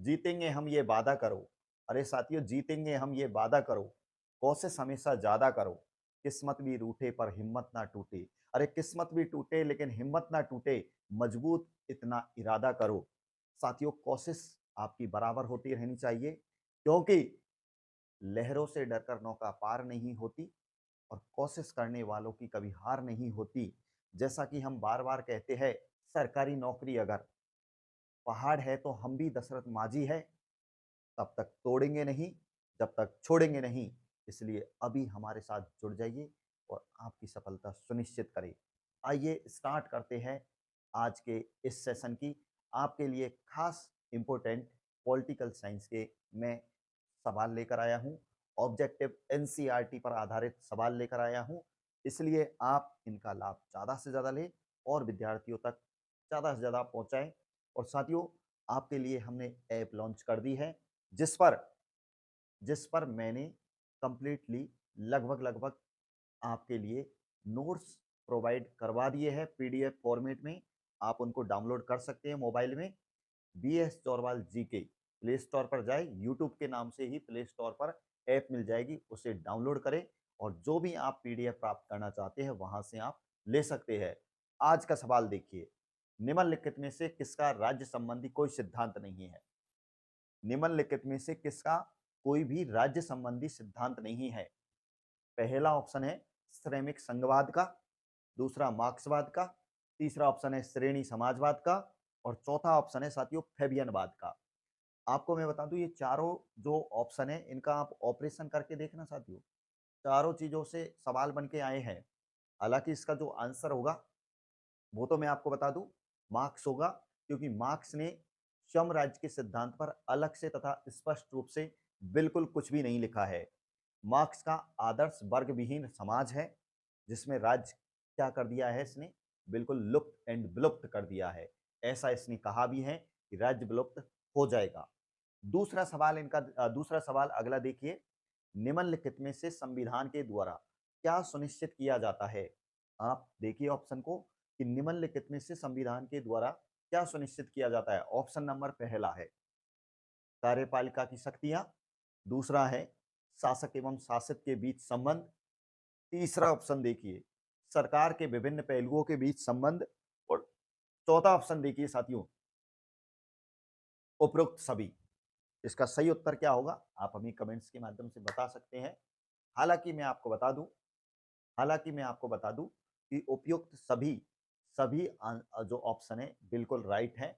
जीतेंगे हम ये वादा करो। अरे साथियों, जीतेंगे हम ये वादा करो, कोशिश हमेशा ज़्यादा करो, किस्मत भी रूठे पर हिम्मत ना टूटे। अरे किस्मत भी टूटे लेकिन हिम्मत ना टूटे, मजबूत इतना इरादा करो। साथियों, कोशिश आपकी बराबर होती रहनी चाहिए, क्योंकि लहरों से डरकर नौका पार नहीं होती और कोशिश करने वालों की कभी हार नहीं होती। जैसा कि हम बार-बार कहते हैं, सरकारी नौकरी अगर पहाड़ है तो हम भी दशरथ माझी है, तब तक तोड़ेंगे नहीं, जब तक छोड़ेंगे नहीं। इसलिए अभी हमारे साथ जुड़ जाइए और आपकी सफलता सुनिश्चित करें। आइए स्टार्ट करते हैं आज के इस सेशन की। आपके लिए खास इम्पोर्टेंट पॉलिटिकल साइंस के मैं सवाल लेकर आया हूँ। ऑब्जेक्टिव एनसीईआरटी पर आधारित सवाल लेकर आया हूँ। इसलिए आप इनका लाभ ज़्यादा से ज़्यादा लें और विद्यार्थियों तक ज़्यादा से ज़्यादा पहुँचाएँ। और साथियों, आपके लिए हमने ऐप लॉन्च कर दी है, जिस पर जिस पर मैंने कंप्लीटली लगभग आपके लिए नोट्स प्रोवाइड करवा दिए हैं पीडीएफ फॉर्मेट में। आप उनको डाउनलोड कर सकते हैं मोबाइल में। बीएस चौरवाल जीके प्ले स्टोर पर जाए, यूट्यूब के नाम से ही प्ले स्टोर पर ऐप मिल जाएगी, उसे डाउनलोड करें और जो भी आप पीडीएफ प्राप्त करना चाहते हैं वहां से आप ले सकते हैं। आज का सवाल देखिए, निम्नलिखित में से किसका राज्य संबंधी कोई सिद्धांत नहीं है? निम्नलिखित में से किसका कोई भी राज्य संबंधी सिद्धांत नहीं है? पहला ऑप्शन है श्रमिक संघवाद का, दूसरा मार्क्सवाद का, तीसरा ऑप्शन है श्रेणी समाजवाद का और चौथा ऑप्शन है साथियों फैबियनवाद का। आपको मैं बता दूं, ये चारों जो ऑप्शन है इनका आप ऑपरेशन करके देखना साथियों, चारों चीजों से सवाल बन के आए हैं। हालांकि इसका जो आंसर होगा वो तो मैं आपको बता दूं, मार्क्स होगा, क्योंकि मार्क्स ने स्वयं राज्य के सिद्धांत पर अलग से तथा स्पष्ट रूप से बिल्कुल कुछ भी नहीं लिखा है। मार्क्स का आदर्श वर्ग विहीन समाज है, जिसमें राज्य क्या कर दिया है इसने, बिल्कुल लुप्त एंड विलुप्त कर दिया है। ऐसा इसने कहा भी है कि राज्य विलुप्त हो जाएगा। दूसरा सवाल अगला देखिए, निम्नलिखित में से संविधान के द्वारा क्या सुनिश्चित किया जाता है? आप देखिए ऑप्शन को कि निम्नलिखित में से संविधान के द्वारा क्या सुनिश्चित किया जाता है। ऑप्शन नंबर पहला है कार्यपालिका की शक्तियां, दूसरा है शासक एवं शासित के बीच संबंध, तीसरा ऑप्शन देखिए सरकार के विभिन्न पहलुओं के बीच संबंध और चौथा ऑप्शन देखिए साथियों उपरोक्त सभी। इसका सही उत्तर क्या होगा आप हमें कमेंट्स के माध्यम से बता सकते हैं। हालांकि मैं आपको बता दूं हालांकि मैं आपको बता दूं कि उपयुक्त सभी सभी जो ऑप्शन है बिल्कुल राइट है।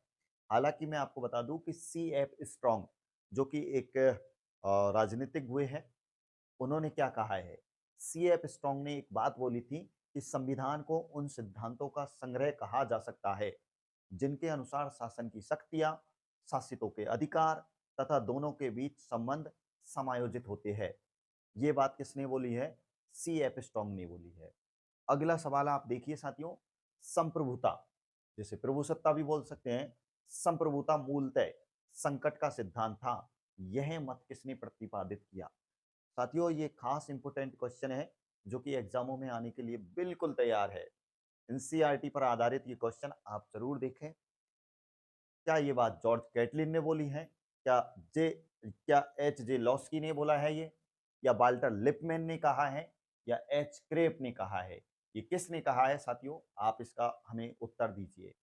हालांकि मैं आपको बता दूं कि सी एफ स्ट्रॉन्ग जो कि एक राजनीतिक हुए हैं, उन्होंने क्या कहा है? सी एफ स्ट्रॉन्ग ने एक बात बोली थी कि संविधान को उन सिद्धांतों का संग्रह कहा जा सकता है जिनके अनुसार शासन की शक्तियां, शासितों के अधिकार तथा दोनों के बीच संबंध समायोजित होते हैं। ये बात किसने बोली है? सी एफ स्ट्रॉन्ग ने बोली है। अगला सवाल आप देखिए साथियों, संप्रभुता, जैसे प्रभुसत्ता भी बोल सकते हैं, संप्रभुता मूलतः संकट का सिद्धांत था, यह मत किसने प्रतिपादित किया? साथियों, ये खास इंपोर्टेंट क्वेश्चन है जो कि एग्जामों में आने के लिए बिल्कुल तैयार है। एनसीईआरटी पर आधारित ये क्वेश्चन आप जरूर देखें। क्या ये बात जॉर्ज कैटलिन ने बोली है? जे क्या एच जे लॉस्की ने बोला है ये, या वाल्टर लिपमैन ने कहा है, या एच क्रेप ने कहा है? ये किसने कहा है साथियों? आप इसका हमें उत्तर दीजिए।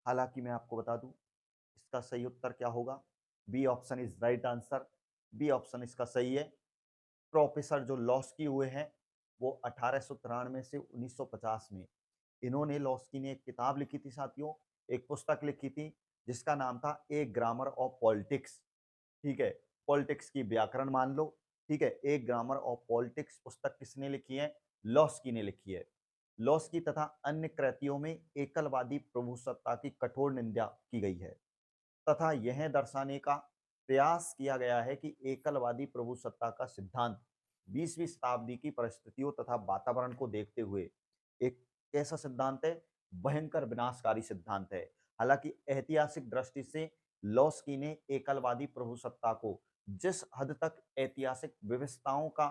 हालांकि मैं आपको बता दूं इसका सही उत्तर क्या होगा। B option is right answer. B option इसका सही है। प्रोफेसर जो लॉस्की हुए हैं वो 1893 से 1950 में, इन्होंने लॉस्की ने एक किताब लिखी थी साथियों, एक पुस्तक लिखी थी जिसका नाम था ए ग्रामर ऑफ पॉलिटिक्स। ठीक है, पॉलिटिक्स की व्याकरण मान लो। ठीक है, ए ग्रामर ऑफ पॉलिटिक्स पुस्तक किसने लिखी है? लॉस्की ने लिखी है। लॉस्की तथा अन्य कृतियों में एकलवादी प्रभुसत्ता की कठोर निंदा की गई है तथा यह दर्शाने का प्रयास किया गया है कि एकलवादी प्रभुसत्ता का सिद्धांत 20वीं शताब्दी की परिस्थितियों तथा वातावरण को देखते हुए एक कैसा सिद्धांत है? भयंकर विनाशकारी सिद्धांत है। हालांकि ऐतिहासिक दृष्टि से लॉस्की ने एकलवादी प्रभुसत्ता को जिस हद तक ऐतिहासिक विविधताओं का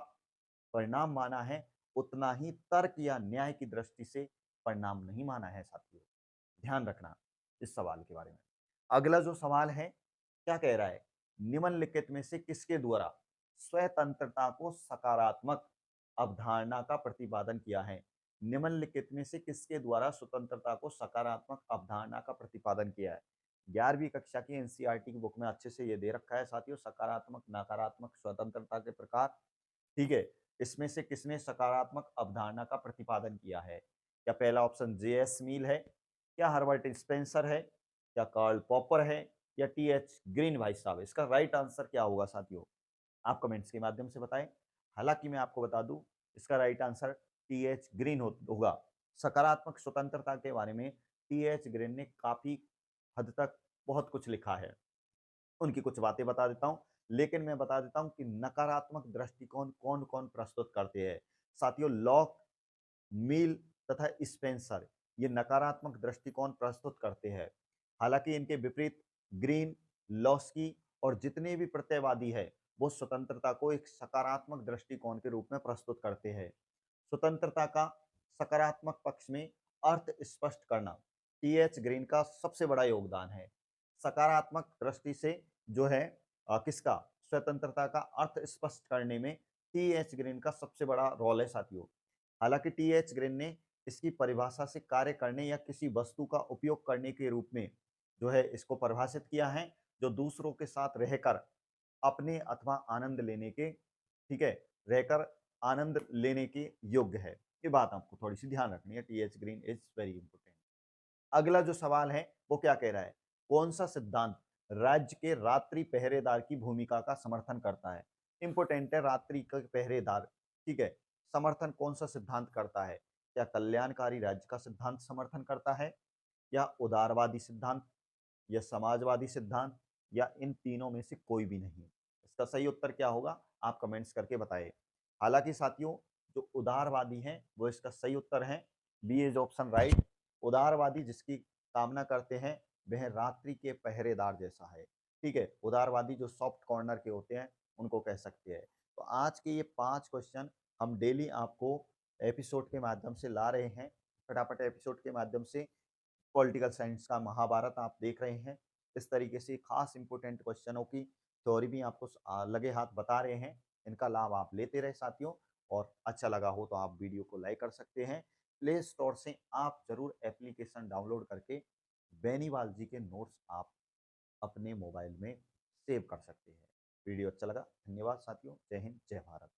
परिणाम माना है, उतना ही तर्क या न्याय की दृष्टि से परिणाम नहीं माना है साथियों। ध्यान रखना इस सवाल के बारे में। अगला जो सवाल है क्या कह रहा है? निम्नलिखित में से किसके द्वारा स्वतंत्रता को सकारात्मक अवधारणा का प्रतिपादन किया है? निम्नलिखित में से किसके द्वारा स्वतंत्रता को सकारात्मक अवधारणा का प्रतिपादन किया है? 11वीं कक्षा की एनसीईआरटी की बुक में अच्छे से ये दे रखा है साथियों, सकारात्मक, नकारात्मक स्वतंत्रता के प्रकार। ठीक है? इसमें से किसने सकारात्मक अवधारणा का प्रतिपादन किया है? क्या पहला ऑप्शन जेएस मिल है? क्या हर्बर्ट स्पेंसर है? क्या कार्ल पॉपर है? या टीएच ग्रीन भाई साहब? इसका राइट आंसर क्या होगा साथियों? आप कमेंट्स के माध्यम से बताएं। हालांकि मैं आपको बता दूं, इसका राइट आंसर टीएच ग्रीन होगा। सकारात्मक स्वतंत्रता के बारे में टीएच ग्रीन ने काफी हद तक बहुत कुछ लिखा है। उनकी कुछ बातें बता देता हूं, लेकिन मैं बता देता हूं कि नकारात्मक दृष्टिकोण कौन कौन प्रस्तुत करते हैं। साथियों, लॉक, मिल तथा स्पेंसर ये नकारात्मक दृष्टिकोण प्रस्तुत करते हैं। हालांकि इनके विपरीत ग्रीन, लॉस्की और जितने भी प्रत्ययवादी है वो स्वतंत्रता को एक सकारात्मक दृष्टिकोण के रूप में प्रस्तुत करते हैं। स्वतंत्रता का सकारात्मक पक्ष में अर्थ स्पष्ट करना टीएच ग्रीन का सबसे बड़ा योगदान है। सकारात्मक दृष्टि से जो है किसका, स्वतंत्रता का अर्थ स्पष्ट करने में टीएच ग्रीन का सबसे बड़ा रोल है साथियों। हालांकि टीएच ग्रीन ने इसकी परिभाषा से कार्य करने या किसी वस्तु का उपयोग करने के रूप में जो है इसको परिभाषित किया है, जो दूसरों के साथ रहकर अपने अथवा आनंद लेने के, ठीक है, रहकर आनंद लेने के योग्य है। ये बात आपको थोड़ी सी ध्यान रखनी है। TH green is very important. अगला जो सवाल है वो क्या कह रहा है? कौन सा सिद्धांत राज्य के रात्रि पहरेदार की भूमिका का समर्थन करता है? इंपोर्टेंट है, रात्रि के पहरेदार। ठीक है, समर्थन कौन सा सिद्धांत करता है? क्या कल्याणकारी राज्य का सिद्धांत समर्थन करता है, या उदारवादी सिद्धांत, या समाजवादी सिद्धांत, या इन तीनों में से कोई भी नहीं? इसका सही उत्तर क्या होगा? आप कमेंट्स करके बताएं। हालांकि साथियों, जो उदारवादी हैं वो इसका सही उत्तर है। B is option right. उदारवादी जिसकी कामना करते हैं वह रात्रि के पहरेदार जैसा है। ठीक है, उदारवादी जो सॉफ्ट कॉर्नर के होते हैं उनको कह सकते हैं। तो आज के ये 5 क्वेश्चन हम डेली आपको एपिसोड के माध्यम से ला रहे हैं। फटाफट एपिसोड के माध्यम से पॉलिटिकल साइंस का महाभारत आप देख रहे हैं। इस तरीके से खास इंपोर्टेंट क्वेश्चनों की थ्योरी भी आपको लगे हाथ बता रहे हैं। इनका लाभ आप लेते रहे साथियों, और अच्छा लगा हो तो आप वीडियो को लाइक कर सकते हैं। प्ले स्टोर से आप जरूर एप्लीकेशन डाउनलोड करके बेनीवाल जी के नोट्स आप अपने मोबाइल में सेव कर सकते हैं। वीडियो अच्छा लगा, धन्यवाद साथियों। जय हिंद, जय भारत।